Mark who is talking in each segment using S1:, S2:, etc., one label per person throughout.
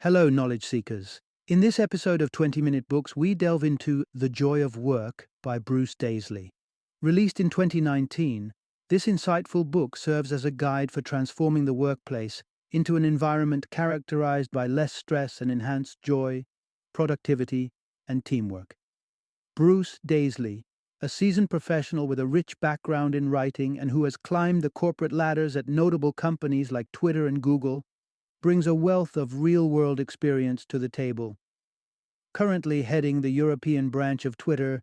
S1: Hello, knowledge seekers. In this episode of 20-Minute Books, we delve into The Joy of Work by Bruce Daisley. Released in 2019, this insightful book serves as a guide for transforming the workplace into an environment characterized by less stress and enhanced joy, productivity, and teamwork. Bruce Daisley, a seasoned professional with a rich background in writing and who has climbed the corporate ladders at notable companies like Twitter and Google, brings a wealth of real-world experience to the table. Currently heading the European branch of Twitter,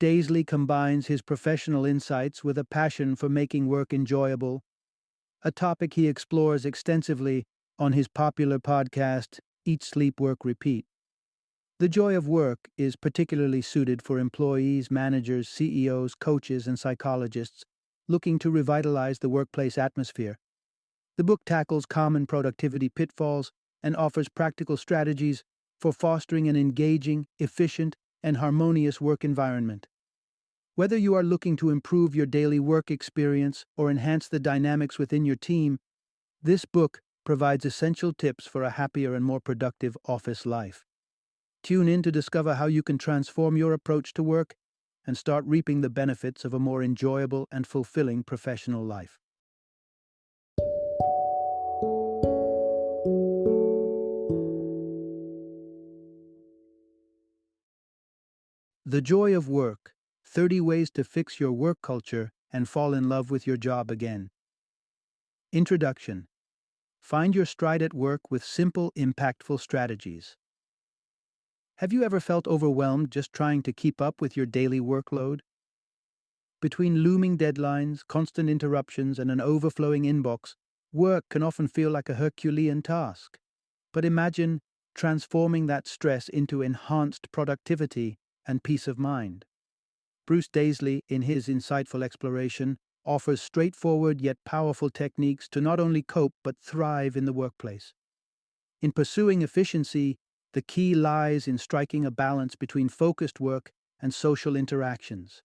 S1: Daisley combines his professional insights with a passion for making work enjoyable, a topic he explores extensively on his popular podcast, Eat, Sleep, Work, Repeat. The Joy of Work is particularly suited for employees, managers, CEOs, coaches, and psychologists looking to revitalize the workplace atmosphere. The book tackles common productivity pitfalls and offers practical strategies for fostering an engaging, efficient, and harmonious work environment. Whether you are looking to improve your daily work experience or enhance the dynamics within your team, this book provides essential tips for a happier and more productive office life. Tune in to discover how you can transform your approach to work and start reaping the benefits of a more enjoyable and fulfilling professional life. The Joy of Work: 30 Ways to Fix Your Work Culture and Fall in Love with Your Job Again. Introduction. Find your stride at work with simple, impactful strategies. Have you ever felt overwhelmed just trying to keep up with your daily workload? Between looming deadlines, constant interruptions, and an overflowing inbox, work can often feel like a Herculean task. But imagine transforming that stress into enhanced productivity and peace of mind. Bruce Daisley, in his insightful exploration, offers straightforward yet powerful techniques to not only cope but thrive in the workplace. In pursuing efficiency, the key lies in striking a balance between focused work and social interactions.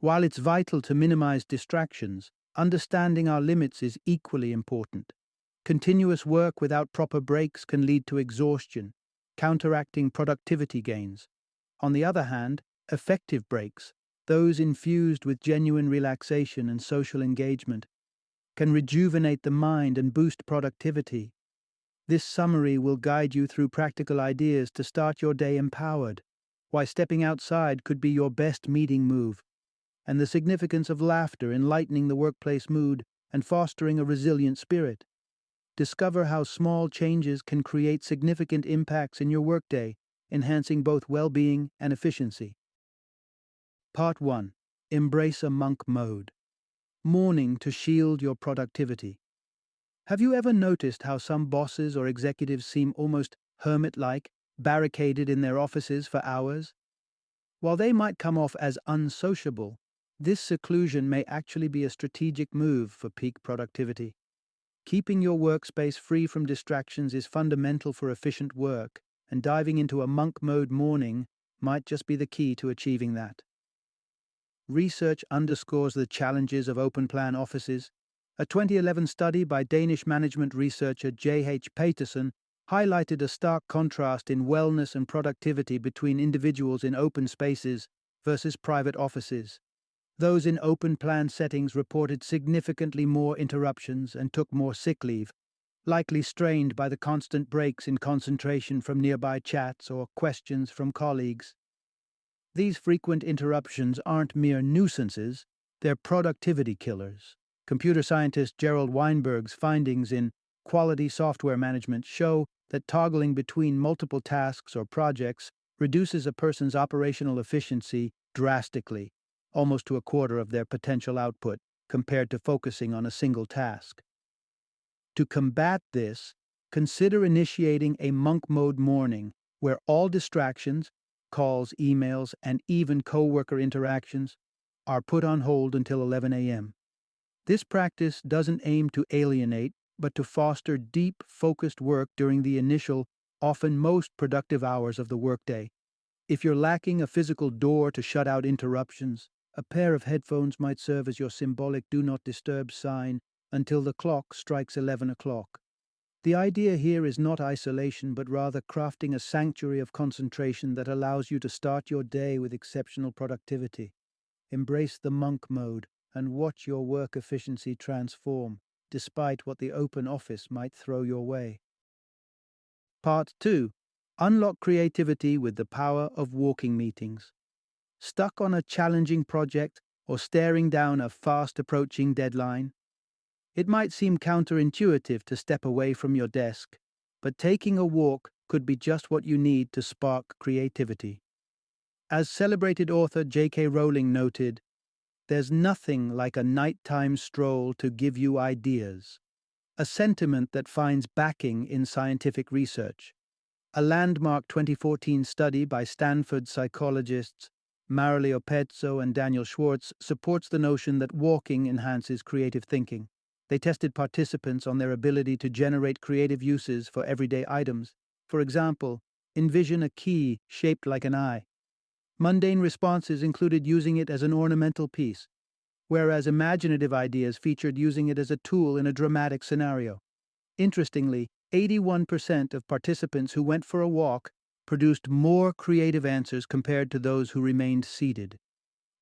S1: While it's vital to minimize distractions, understanding our limits is equally important. Continuous work without proper breaks can lead to exhaustion, counteracting productivity gains. On the other hand, effective breaks, those infused with genuine relaxation and social engagement, can rejuvenate the mind and boost productivity. This summary will guide you through practical ideas to start your day empowered, why stepping outside could be your best meeting move, and the significance of laughter in lightening the workplace mood and fostering a resilient spirit. Discover how small changes can create significant impacts in your workday, enhancing both well-being and efficiency. Part 1. Embrace a monk mode. Morning to shield your productivity. Have you ever noticed how some bosses or executives seem almost hermit-like, barricaded in their offices for hours? While they might come off as unsociable, this seclusion may actually be a strategic move for peak productivity. Keeping your workspace free from distractions is fundamental for efficient work, and diving into a monk mode morning might just be the key to achieving that. Research underscores the challenges of open-plan offices. A 2011 study by Danish management researcher J.H. Peterson highlighted a stark contrast in wellness and productivity between individuals in open spaces versus private offices. Those in open-plan settings reported significantly more interruptions and took more sick leave, likely strained by the constant breaks in concentration from nearby chats or questions from colleagues. These frequent interruptions aren't mere nuisances, they're productivity killers. Computer scientist Gerald Weinberg's findings in Quality Software Management show that toggling between multiple tasks or projects reduces a person's operational efficiency drastically, almost to a quarter of their potential output, compared to focusing on a single task. To combat this, consider initiating a monk mode morning where all distractions, calls, emails, and even coworker interactions are put on hold until 11 a.m. This practice doesn't aim to alienate, but to foster deep, focused work during the initial, often most productive hours of the workday. If you're lacking a physical door to shut out interruptions, a pair of headphones might serve as your symbolic do not disturb sign until the clock strikes 11 o'clock. The idea here is not isolation, but rather crafting a sanctuary of concentration that allows you to start your day with exceptional productivity. Embrace the monk mode and watch your work efficiency transform, despite what the open office might throw your way. Part 2. Unlock creativity with the power of walking meetings. Stuck on a challenging project or staring down a fast approaching deadline? It might seem counterintuitive to step away from your desk, but taking a walk could be just what you need to spark creativity. As celebrated author J.K. Rowling noted, "There's nothing like a nighttime stroll to give you ideas," a sentiment that finds backing in scientific research. A landmark 2014 study by Stanford psychologists Marilio Pezzo and Daniel Schwartz supports the notion that walking enhances creative thinking. They tested participants on their ability to generate creative uses for everyday items. For example, envision a key shaped like an eye. Mundane responses included using it as an ornamental piece, whereas imaginative ideas featured using it as a tool in a dramatic scenario. Interestingly, 81% of participants who went for a walk produced more creative answers compared to those who remained seated.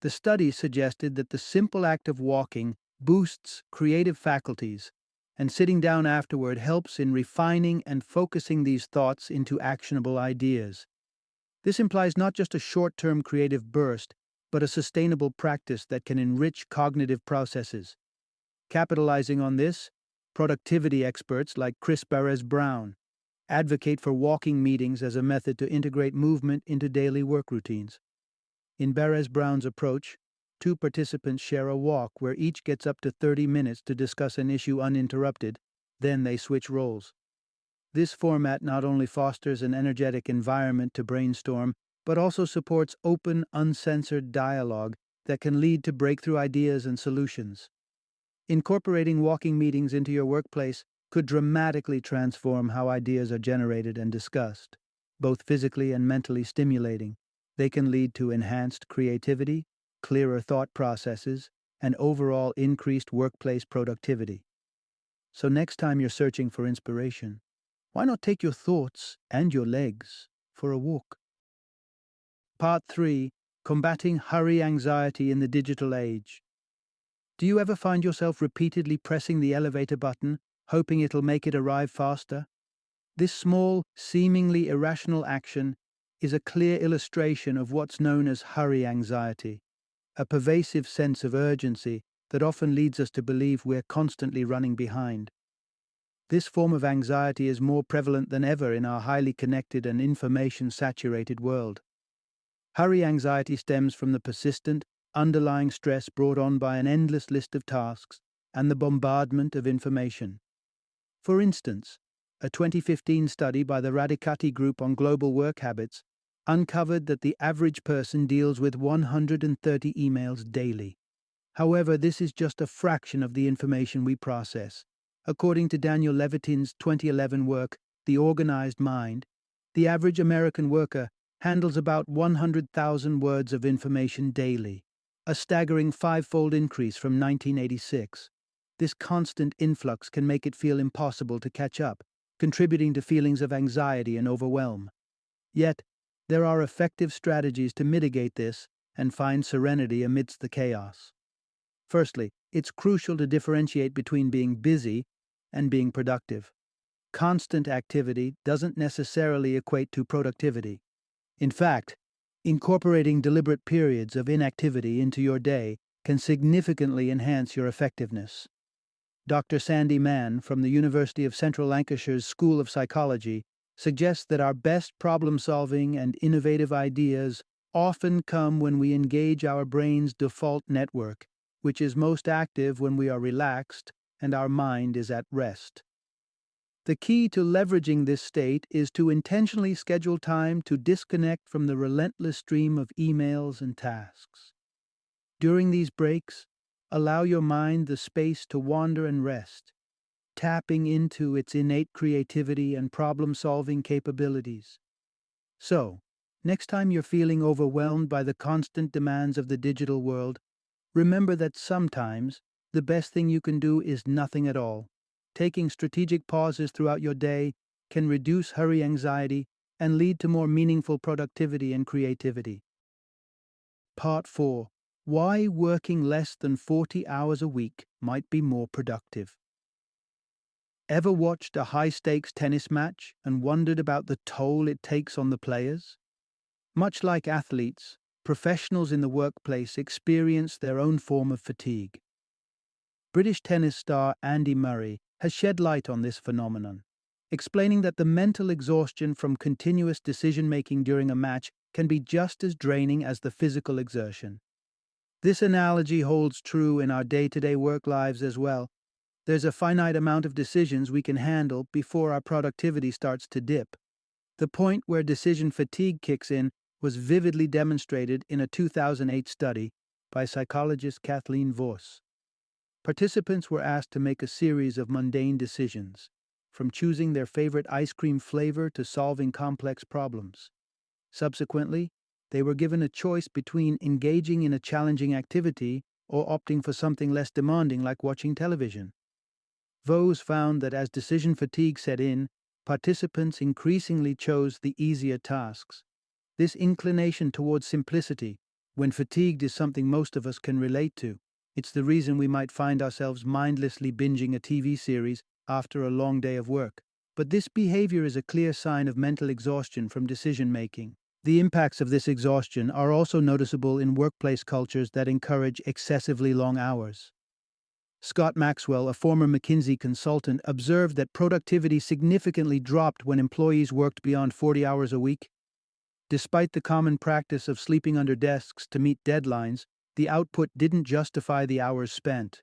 S1: The study suggested that the simple act of walking boosts creative faculties, and sitting down afterward helps in refining and focusing these thoughts into actionable ideas. This implies not just a short-term creative burst, but a sustainable practice that can enrich cognitive processes. Capitalizing on this, productivity experts like Chris Barres-Brown advocate for walking meetings as a method to integrate movement into daily work routines. In Barres-Brown's approach, two participants share a walk where each gets up to 30 minutes to discuss an issue uninterrupted, then they switch roles. This format not only fosters an energetic environment to brainstorm, but also supports open, uncensored dialogue that can lead to breakthrough ideas and solutions. Incorporating walking meetings into your workplace could dramatically transform how ideas are generated and discussed, both physically and mentally stimulating. They can lead to enhanced creativity, clearer thought processes, and overall increased workplace productivity. So next time you're searching for inspiration, why not take your thoughts and your legs for a walk? Part 3. Combating hurry anxiety in the digital age. Do you ever find yourself repeatedly pressing the elevator button, hoping it'll make it arrive faster? This small, seemingly irrational action is a clear illustration of what's known as hurry anxiety, a pervasive sense of urgency that often leads us to believe we're constantly running behind. This form of anxiety is more prevalent than ever in our highly connected and information-saturated world. Hurry anxiety stems from the persistent, underlying stress brought on by an endless list of tasks and the bombardment of information. For instance, a 2015 study by the Radicati Group on global work habits uncovered that the average person deals with 130 emails daily. However, this is just a fraction of the information we process. According to Daniel Levitin's 2011 work, The Organized Mind, the average American worker handles about 100,000 words of information daily, a staggering five-fold increase from 1986. This constant influx can make it feel impossible to catch up, contributing to feelings of anxiety and overwhelm. Yet, there are effective strategies to mitigate this and find serenity amidst the chaos. Firstly, it's crucial to differentiate between being busy and being productive. Constant activity doesn't necessarily equate to productivity. In fact, incorporating deliberate periods of inactivity into your day can significantly enhance your effectiveness. Dr. Sandy Mann from the University of Central Lancashire's School of Psychology suggests that our best problem-solving and innovative ideas often come when we engage our brain's default network, which is most active when we are relaxed and our mind is at rest. The key to leveraging this state is to intentionally schedule time to disconnect from the relentless stream of emails and tasks. During these breaks, allow your mind the space to wander and rest, tapping into its innate creativity and problem-solving capabilities. So, next time you're feeling overwhelmed by the constant demands of the digital world, remember that sometimes the best thing you can do is nothing at all. Taking strategic pauses throughout your day can reduce hurry anxiety and lead to more meaningful productivity and creativity. Part 4. Why working less than 40 hours a week might be more productive. Ever watched a high stakes tennis match and wondered about the toll it takes on the players? Much like athletes, professionals in the workplace experience their own form of fatigue. British tennis star Andy Murray has shed light on this phenomenon, explaining that the mental exhaustion from continuous decision making during a match can be just as draining as the physical exertion. This analogy holds true in our day-to-day work lives as well. There's a finite amount of decisions we can handle before our productivity starts to dip. The point where decision fatigue kicks in was vividly demonstrated in a 2008 study by psychologist Kathleen Voss. Participants were asked to make a series of mundane decisions, from choosing their favorite ice cream flavor to solving complex problems. Subsequently, they were given a choice between engaging in a challenging activity or opting for something less demanding like watching television. Voss found that as decision fatigue set in, participants increasingly chose the easier tasks. This inclination towards simplicity, when fatigued, is something most of us can relate to. It's the reason we might find ourselves mindlessly binging a TV series after a long day of work. But this behavior is a clear sign of mental exhaustion from decision making. The impacts of this exhaustion are also noticeable in workplace cultures that encourage excessively long hours. Scott Maxwell, a former McKinsey consultant, observed that productivity significantly dropped when employees worked beyond 40 hours a week. Despite the common practice of sleeping under desks to meet deadlines, the output didn't justify the hours spent.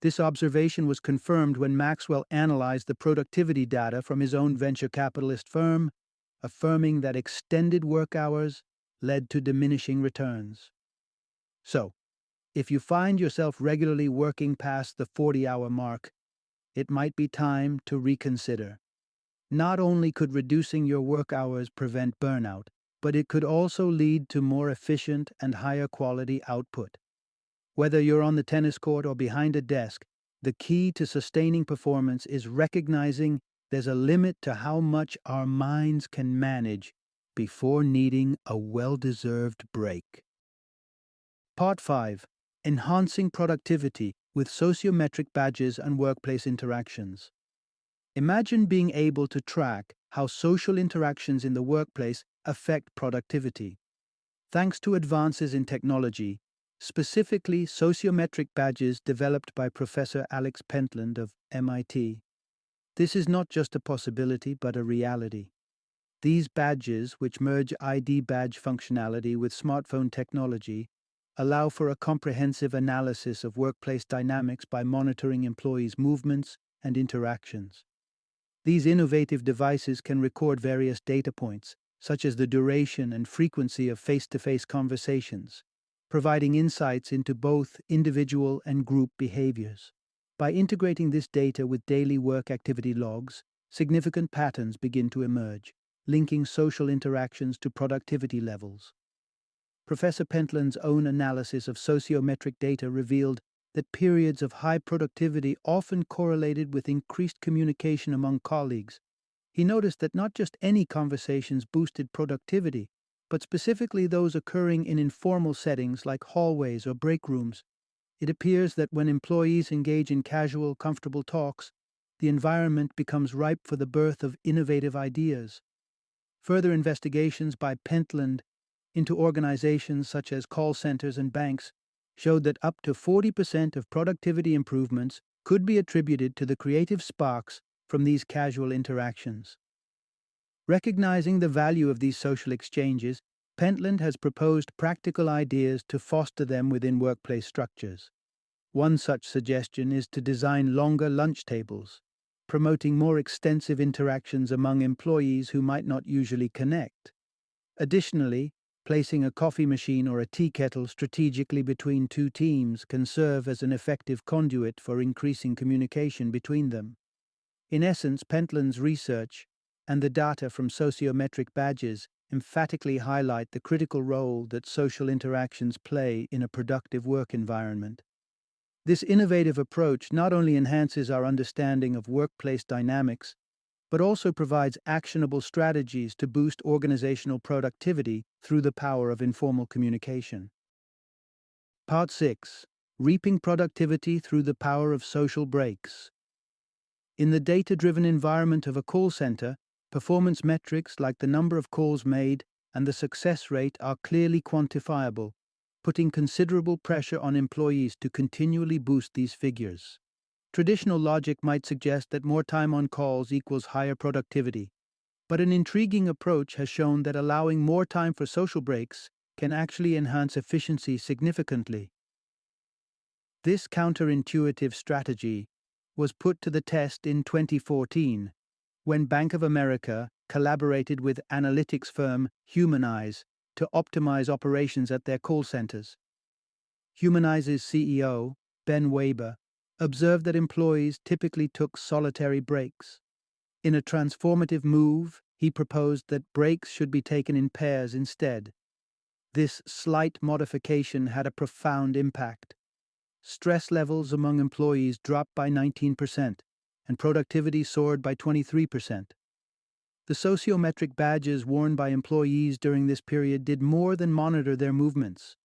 S1: This observation was confirmed when Maxwell analyzed the productivity data from his own venture capitalist firm, affirming that extended work hours led to diminishing returns. So, if you find yourself regularly working past the 40-hour mark, it might be time to reconsider. Not only could reducing your work hours prevent burnout, but it could also lead to more efficient and higher quality output. Whether you're on the tennis court or behind a desk, the key to sustaining performance is recognizing there's a limit to how much our minds can manage before needing a well-deserved break. Part 5. Enhancing productivity with sociometric badges and workplace interactions. Imagine being able to track how social interactions in the workplace affect productivity. Thanks to advances in technology, specifically sociometric badges developed by Professor Alex Pentland of MIT, this is not just a possibility but a reality. These badges, which merge ID badge functionality with smartphone technology, allow for a comprehensive analysis of workplace dynamics by monitoring employees' movements and interactions. These innovative devices can record various data points, such as the duration and frequency of face-to-face conversations, providing insights into both individual and group behaviors. By integrating this data with daily work activity logs, significant patterns begin to emerge, linking social interactions to productivity levels. Professor Pentland's own analysis of sociometric data revealed that periods of high productivity often correlated with increased communication among colleagues. He noticed that not just any conversations boosted productivity, but specifically those occurring in informal settings like hallways or break rooms. It appears that when employees engage in casual, comfortable talks, the environment becomes ripe for the birth of innovative ideas. Further investigations by Pentland into organizations such as call centers and banks showed that up to 40% of productivity improvements could be attributed to the creative sparks from these casual interactions. Recognizing the value of these social exchanges, Pentland has proposed practical ideas to foster them within workplace structures. One such suggestion is to design longer lunch tables, promoting more extensive interactions among employees who might not usually connect. Additionally, placing a coffee machine or a tea kettle strategically between two teams can serve as an effective conduit for increasing communication between them. In essence, Pentland's research and the data from sociometric badges emphatically highlight the critical role that social interactions play in a productive work environment. This innovative approach not only enhances our understanding of workplace dynamics, but also provides actionable strategies to boost organizational productivity through the power of informal communication. Part 6. Reaping productivity through the power of social breaks. In the data-driven environment of a call center, performance metrics like the number of calls made and the success rate are clearly quantifiable, putting considerable pressure on employees to continually boost these figures. Traditional logic might suggest that more time on calls equals higher productivity, but an intriguing approach has shown that allowing more time for social breaks can actually enhance efficiency significantly. This counterintuitive strategy was put to the test in 2014 when Bank of America collaborated with analytics firm Humanize to optimize operations at their call centers. Humanize's CEO, Ben Weber, observed that employees typically took solitary breaks. In a transformative move, he proposed that breaks should be taken in pairs instead. This slight modification had a profound impact. Stress levels among employees dropped by 19%, and productivity soared by 23%. The sociometric badges worn by employees during this period did more than monitor their movements.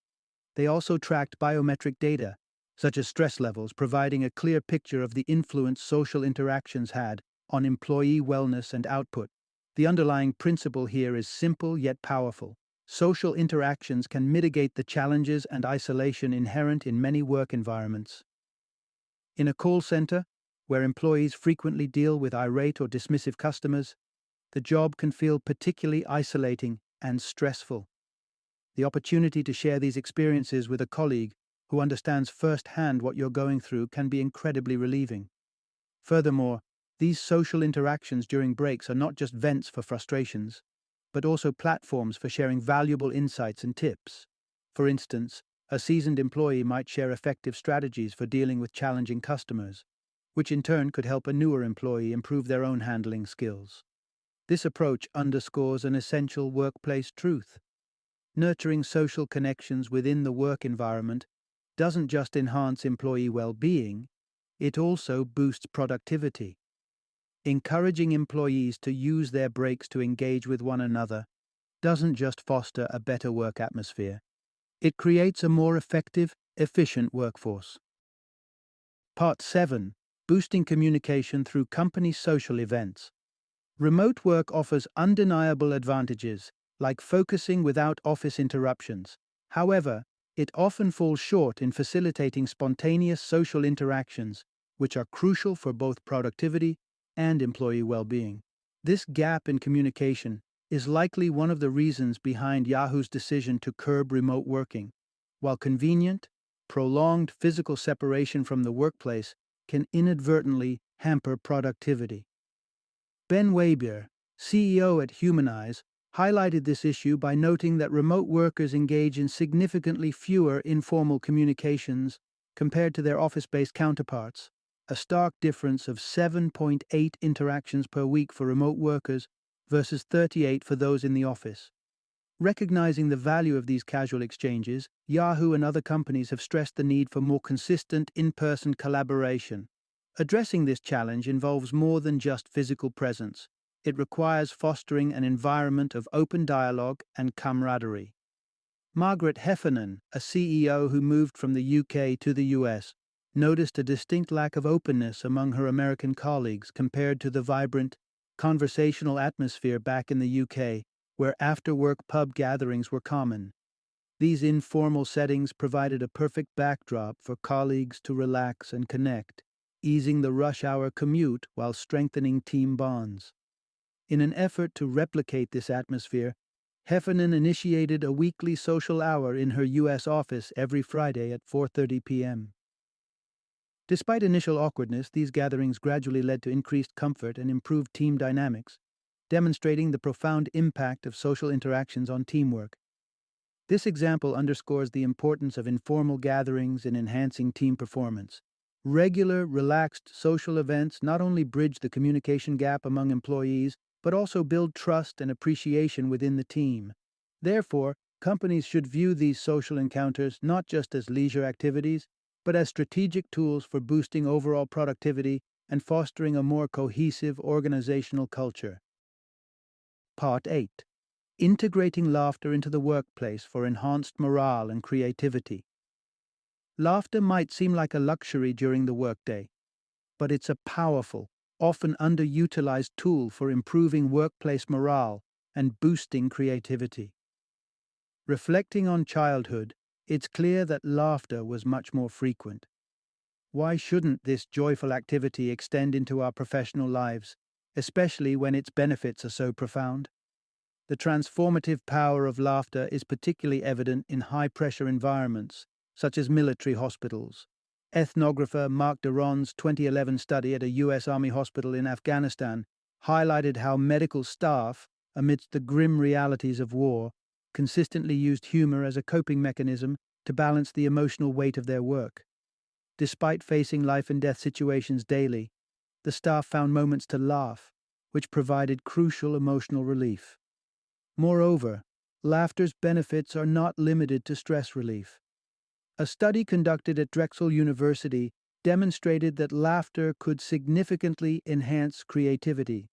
S1: They also tracked biometric data, such as stress levels, providing a clear picture of the influence social interactions had on employee wellness and output. The underlying principle here is simple yet powerful. Social interactions can mitigate the challenges and isolation inherent in many work environments. In a call center, where employees frequently deal with irate or dismissive customers, the job can feel particularly isolating and stressful. The opportunity to share these experiences with a colleague who understands firsthand what you're going through can be incredibly relieving. Furthermore, these social interactions during breaks are not just vents for frustrations, but also platforms for sharing valuable insights and tips. For instance, a seasoned employee might share effective strategies for dealing with challenging customers, which in turn could help a newer employee improve their own handling skills. This approach underscores an essential workplace truth. Nurturing social connections within the work environment doesn't just enhance employee well-being, it also boosts productivity. Encouraging employees to use their breaks to engage with one another doesn't just foster a better work atmosphere, it creates a more effective, efficient workforce. Part 7. Boosting communication through company social events. Remote work offers undeniable advantages, like focusing without office interruptions. However, it often falls short in facilitating spontaneous social interactions, which are crucial for both productivity and employee well-being. This gap in communication is likely one of the reasons behind Yahoo's decision to curb remote working. While convenient, prolonged physical separation from the workplace can inadvertently hamper productivity. Ben Weber, CEO at Humanize, highlighted this issue by noting that remote workers engage in significantly fewer informal communications compared to their office-based counterparts, a stark difference of 7.8 interactions per week for remote workers versus 38 for those in the office. Recognizing the value of these casual exchanges, Yahoo and other companies have stressed the need for more consistent in-person collaboration. Addressing this challenge involves more than just physical presence. It requires fostering an environment of open dialogue and camaraderie. Margaret Heffernan, a CEO who moved from the UK to the US, noticed a distinct lack of openness among her American colleagues compared to the vibrant, conversational atmosphere back in the UK, where after-work pub gatherings were common. These informal settings provided a perfect backdrop for colleagues to relax and connect, easing the rush-hour commute while strengthening team bonds. In an effort to replicate this atmosphere, Heffernan initiated a weekly social hour in her U.S. office every Friday at 4:30 p.m. Despite initial awkwardness, these gatherings gradually led to increased comfort and improved team dynamics, demonstrating the profound impact of social interactions on teamwork. This example underscores the importance of informal gatherings in enhancing team performance. Regular, relaxed social events not only bridge the communication gap among employees, but also build trust and appreciation within the team. Therefore, companies should view these social encounters not just as leisure activities, but as strategic tools for boosting overall productivity and fostering a more cohesive organizational culture. Part 8. Integrating laughter into the workplace for enhanced morale and creativity. Laughter might seem like a luxury during the workday, but it's a powerful, often underutilized tool for improving workplace morale and boosting creativity. Reflecting on childhood, it's clear that laughter was much more frequent. Why shouldn't this joyful activity extend into our professional lives, especially when its benefits are so profound? The transformative power of laughter is particularly evident in high-pressure environments, such as military hospitals. Ethnographer Mark Duron's 2011 study at a U.S. Army hospital in Afghanistan highlighted how medical staff, amidst the grim realities of war, consistently used humor as a coping mechanism to balance the emotional weight of their work. Despite facing life-and-death situations daily, the staff found moments to laugh, which provided crucial emotional relief. Moreover, laughter's benefits are not limited to stress relief. A study conducted at Drexel University demonstrated that laughter could significantly enhance creativity.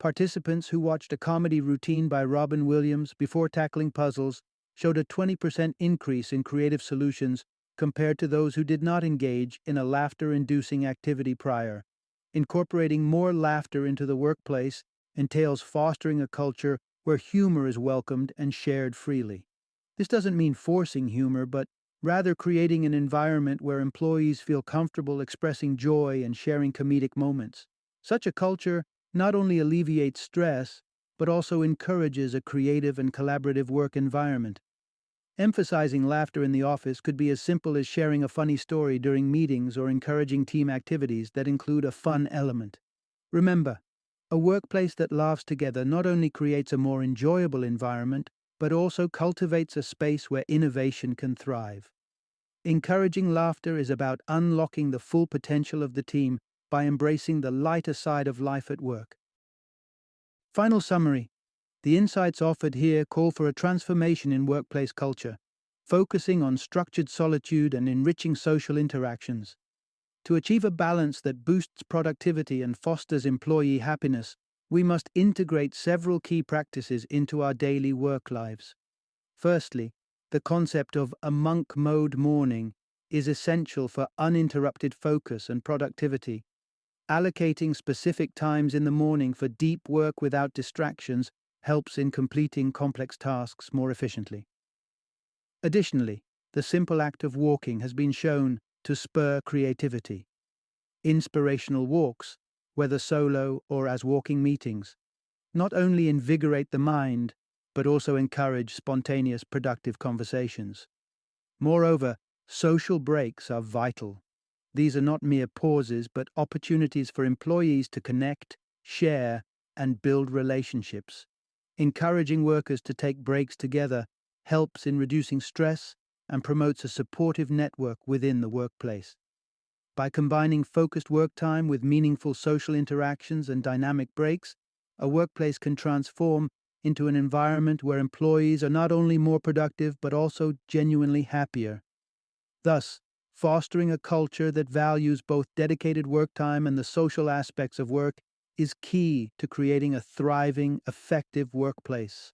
S1: Participants who watched a comedy routine by Robin Williams before tackling puzzles showed a 20% increase in creative solutions compared to those who did not engage in a laughter-inducing activity prior. Incorporating more laughter into the workplace entails fostering a culture where humor is welcomed and shared freely. This doesn't mean forcing humor, but rather creating an environment where employees feel comfortable expressing joy and sharing comedic moments. Such a culture not only alleviates stress, but also encourages a creative and collaborative work environment. Emphasizing laughter in the office could be as simple as sharing a funny story during meetings or encouraging team activities that include a fun element. Remember, a workplace that laughs together not only creates a more enjoyable environment, but also cultivates a space where innovation can thrive. Encouraging laughter is about unlocking the full potential of the team by embracing the lighter side of life at work. Final summary. The insights offered here call for a transformation in workplace culture, focusing on structured solitude and enriching social interactions. To achieve a balance that boosts productivity and fosters employee happiness, we must integrate several key practices into our daily work lives. Firstly, the concept of a monk mode morning is essential for uninterrupted focus and productivity. Allocating specific times in the morning for deep work without distractions helps in completing complex tasks more efficiently. Additionally, the simple act of walking has been shown to spur creativity. Inspirational walks, whether solo or as walking meetings, not only invigorate the mind, but also encourage spontaneous, productive conversations. Moreover, social breaks are vital. These are not mere pauses, but opportunities for employees to connect, share, and build relationships. Encouraging workers to take breaks together helps in reducing stress and promotes a supportive network within the workplace. By combining focused work time with meaningful social interactions and dynamic breaks, a workplace can transform into an environment where employees are not only more productive but also genuinely happier. Thus, fostering a culture that values both dedicated work time and the social aspects of work is key to creating a thriving, effective workplace.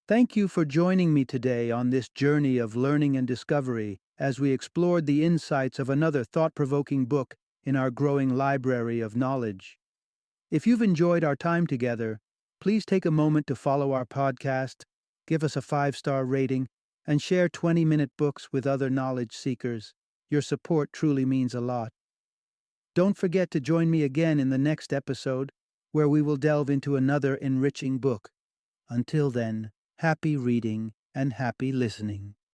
S1: Thank you for joining me today on this journey of learning and discovery as we explored the insights of another thought-provoking book in our growing library of knowledge. If you've enjoyed our time together, please take a moment to follow our podcast, give us a 5-star rating, and share 20-minute books with other knowledge seekers. Your support truly means a lot. Don't forget to join me again in the next episode, where we will delve into another enriching book. Until then, happy reading and happy listening.